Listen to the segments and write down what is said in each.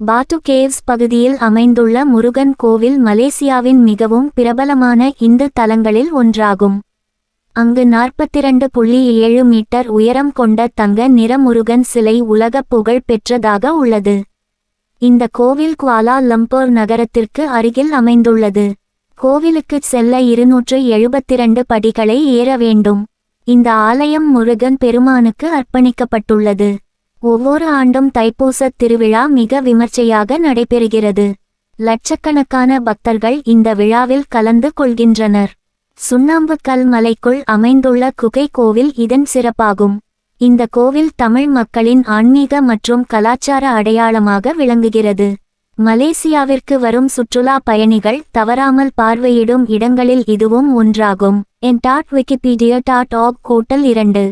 பாட்டு கேவ்ஸ் பகுதியில் அமைந்துள்ள முருகன் கோவில் மலேசியாவின் மிகவும் பிரபலமான இந்து தலங்களில் ஒன்றாகும். அங்கு 42.7 மீட்டர் உயரம் கொண்ட தங்க நிற முருகன் சிலை உலக புகழ் பெற்றதாக உள்ளது. இந்த கோவில் குவாலா லம்பூர் நகரத்திற்கு அருகில் அமைந்துள்ளது. கோவிலுக்கு செல்ல 272 படிகளை ஏற வேண்டும். இந்த ஆலயம் முருகன் பெருமானுக்கு அர்ப்பணிக்கப்பட்டுள்ளது. ஒவ்வொரு ஆண்டும் தைப்பூசத் திருவிழா மிக விமர்சையாக நடைபெறுகிறது. லட்சக்கணக்கான பக்தர்கள் இந்த விழாவில் கலந்து கொள்கின்றனர். சுண்ணாம்புக்கல் மலைக்குள் அமைந்துள்ள குகை கோவில் இதன் சிறப்பாகும். இந்த கோவில் தமிழ் மக்களின் ஆன்மீக மற்றும் கலாச்சார அடையாளமாக விளங்குகிறது. மலேசியாவிற்கு வரும் சுற்றுலா பயணிகள் தவறாமல் பார்வையிடும் இடங்களில் இதுவும் ஒன்றாகும். Wikipedia.org கோட்டல் 2.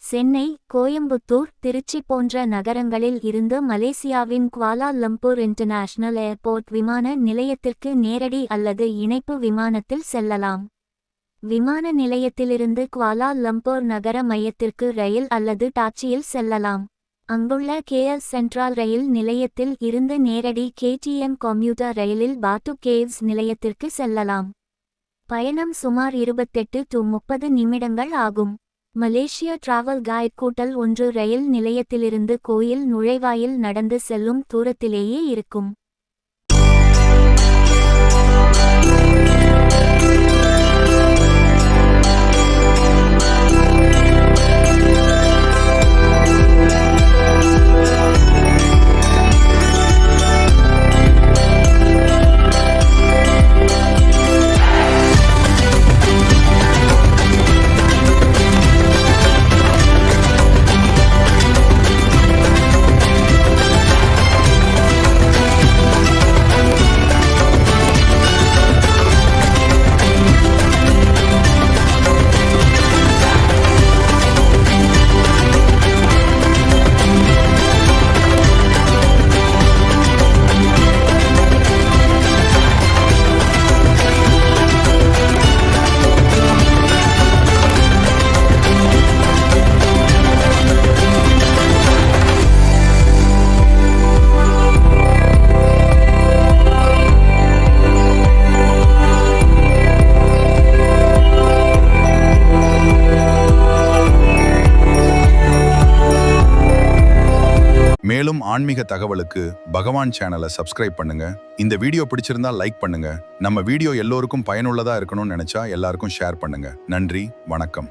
சென்னை, கோயம்புத்தூர், திருச்சி போன்ற நகரங்களில் இருந்து மலேசியாவின் குவாலா லம்பூர் இன்டர்நேஷனல் ஏர்போர்ட் விமான நிலையத்திற்கு நேரடி அல்லது இணைப்பு விமானத்தில் செல்லலாம். விமான நிலையத்திலிருந்து குவாலா லம்பூர் நகர மையத்திற்கு ரயில் அல்லது டாக்ஸியில் செல்லலாம். அங்குள்ள KL சென்ட்ரல் ரயில் நிலையத்தில் இருந்து நேரடி KTM கம்யூட்டர் ரயிலில் பாட்டு கேவ்ஸ் நிலையத்திற்கு செல்லலாம். பயணம் சுமார் 28-30 நிமிடங்கள் ஆகும். மலேசிய டிராவல் கைட் கூட்டல் 1 ரயில் நிலையத்திலிருந்து கோயில் நுழைவாயில் நடந்து செல்லும் தூரத்திலேயே இருக்கும். மேலும் ஆன்மீக தகவலுக்கு பகவான் சேனலை சப்ஸ்கிரைப் பண்ணுங்க. இந்த வீடியோ பிடிச்சிருந்தா லைக் பண்ணுங்க. நம்ம வீடியோ எல்லோருக்கும் பயனுள்ளதா இருக்கணும்னு நினைச்சா எல்லாருக்கும் ஷேர் பண்ணுங்க. நன்றி, வணக்கம்.